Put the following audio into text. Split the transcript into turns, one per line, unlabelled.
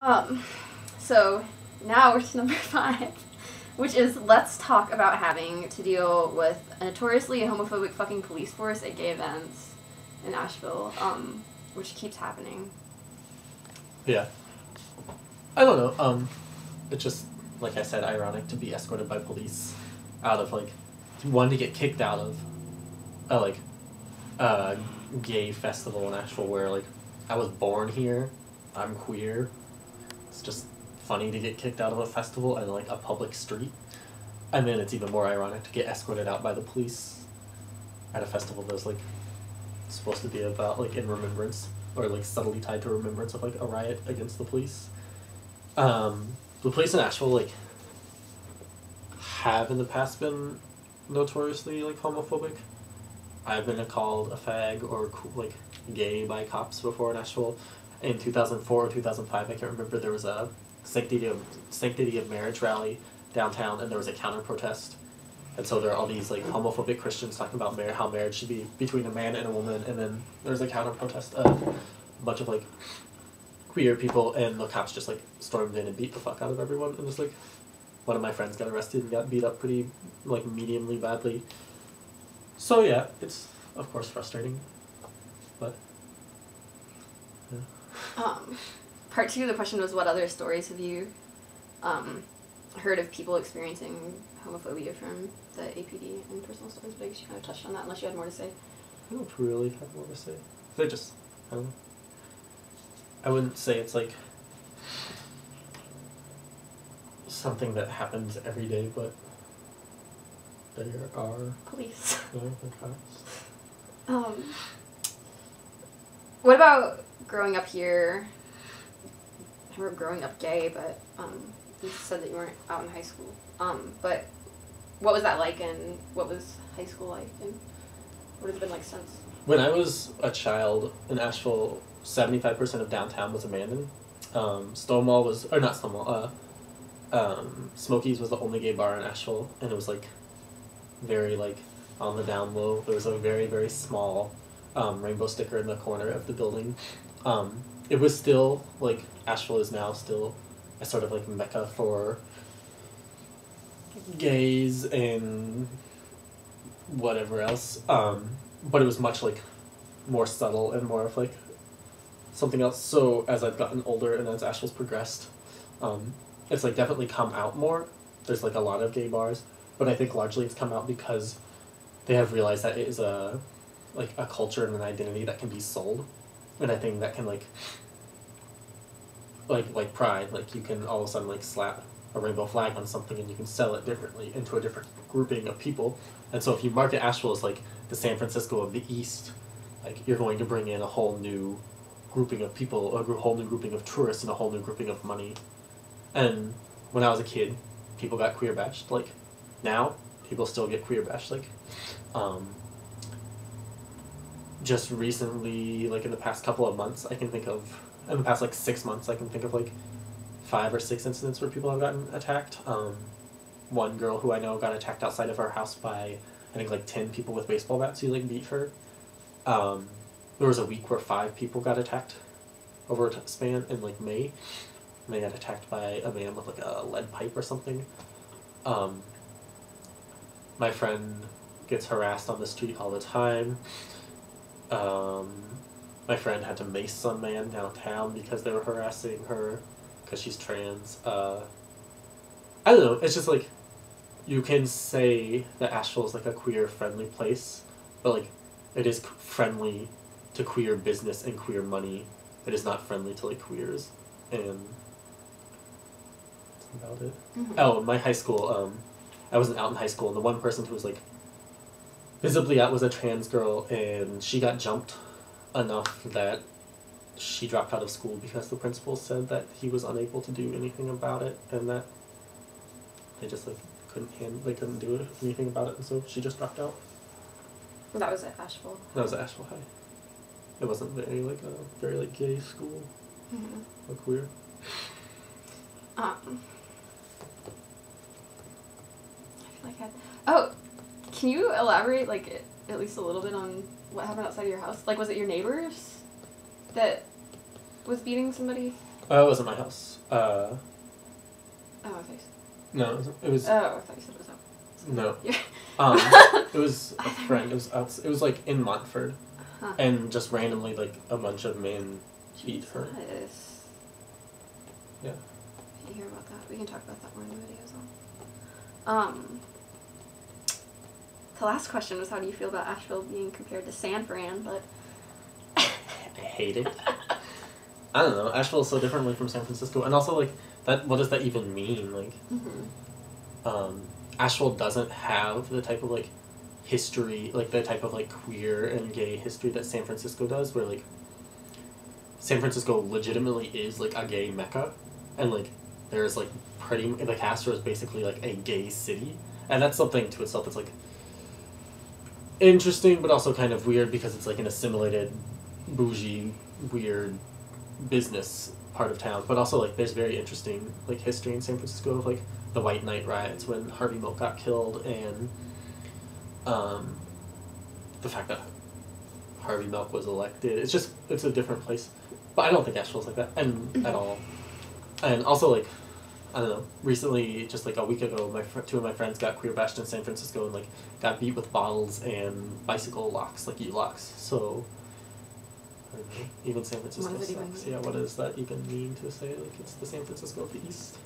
Um, so now we're to number 5, which is let's talk about having to deal with a notoriously homophobic fucking police force at gay events in Asheville, which keeps happening.
Yeah. I don't know. It's just, like I said, ironic to be escorted by police out of, like, one to get kicked out of a gay festival in Asheville where, like, I was born here, I'm queer. It's just funny to get kicked out of a festival and, like, a public street. And then it's even more ironic to get escorted out by the police at a festival that's, like, supposed to be about, like, in remembrance, or, like, subtly tied to remembrance of, like, a riot against the police. The police in Asheville, like, have in the past been notoriously, like, homophobic. I've been called a fag or, like, gay by cops before in Asheville. In 2004 or 2005, I can't remember, there was a sanctity of marriage rally downtown, and there was a counter protest. And so there are all these, like, homophobic Christians talking about how marriage should be between a man and a woman, and then there's a counter protest of a bunch of, like, queer people, and the cops just, like, stormed in and beat the fuck out of everyone, and just, like, one of my friends got arrested and got beat up pretty, like, mediumly badly. So yeah, it's, of course, frustrating, but, yeah.
Part 2 of the question was, what other stories have you heard of people experiencing homophobia from the APD and personal stories? But I guess you kind of touched on that, unless you had more to say.
I don't really have more to say. I don't know. I wouldn't say it's, like, something that happens every day, but there are
Police.
cops.
What about growing up here? I remember growing up gay, but you said that you weren't out in high school. But what was that like, and what was high school like, and what has it been like since?
When I was a child in Asheville, 75% of downtown was abandoned. Stonewall was, or not Stonewall, Smokey's was the only gay bar in Asheville, and it was, like, very, like, on the down low. There was a very, very small rainbow sticker in the corner of the building. It was still, like, Asheville is now still a sort of, like, mecca for gays and whatever else. But it was much, like, more subtle and more of, like, something else. So as I've gotten older and as Asheville's progressed, it's, like, definitely come out more. There's, like, a lot of gay bars, but I think largely it's come out because they have realized that it is a culture and an identity that can be sold, and I think that can, like pride, like, you can all of a sudden, like, slap a rainbow flag on something and you can sell it differently into a different grouping of people. And so if you market Asheville as, like, the San Francisco of the East, like, you're going to bring in a whole new grouping of people, a whole new grouping of tourists, and a whole new grouping of money. And when I was a kid, people got queer bashed. Like, now, people still get queer bashed. Like, just recently, like, in the past couple of months, in the past, like, 6 months, I can think of, like, 5 or 6 incidents where people have gotten attacked. One girl who I know got attacked outside of her house by, I think, like, 10 people with baseball bats who, like, beat her. There was a week where 5 people got attacked over a span in, like, May. And they got attacked by a man with, like, a lead pipe or something. My friend gets harassed on the street all the time. My friend had to mace some man downtown because they were harassing her because she's trans. I don't know, it's just, like, you can say that Asheville is, like, a queer-friendly place, but, like, it is friendly to queer business and queer money. It is not friendly to, like, queers, and that's about it.
Mm-hmm.
Oh, my high school, I wasn't out in high school, and the one person who was, like, visibly out was a trans girl, and she got jumped enough that she dropped out of school because the principal said that he was unable to do anything about it, and that they just, like, couldn't do anything about it, and so she just dropped out.
That was at Asheville.
That was at Asheville High. It wasn't very, like, a very, like, gay school.
Mm-hmm.
Or queer.
I feel like oh, can you elaborate, like, at least a little bit on what happened outside of your house? Like, was it your neighbors that was beating somebody?
It wasn't my house.
Oh, I thought you said.
No, it was.
Oh, I thought you said it was out.
No. It was a friend. It was It was like in Montford, and just randomly like a bunch of men beat her. Yeah.
If you hear about that, we can talk about that more in the video as well. The last question was, how do you feel about Asheville being compared to San Fran? But
I hate it. I don't know. Asheville is so different like from San Francisco, and also like that. What does that even mean? Like, Asheville doesn't have the type of like history, like the type of like queer and gay history that San Francisco does, where like San Francisco legitimately is like a gay mecca, and like there's like the Castro is basically like a gay city, and that's something to itself that's like interesting, but also kind of weird because it's like an assimilated, bougie, weird business part of town. But also like there's very interesting like history in San Francisco of like the White Night riots when Harvey Milk got killed, and the fact that Harvey Milk was elected. It's a different place. But I don't think Asheville's like that at all. And also like, I don't know, recently, just like a week ago, two of my friends got queer bashed in San Francisco and like got beat with bottles and bicycle locks, like e-locks. So I don't know, even San Francisco sucks. Yeah, what does that even mean to say like it's the San Francisco of the East?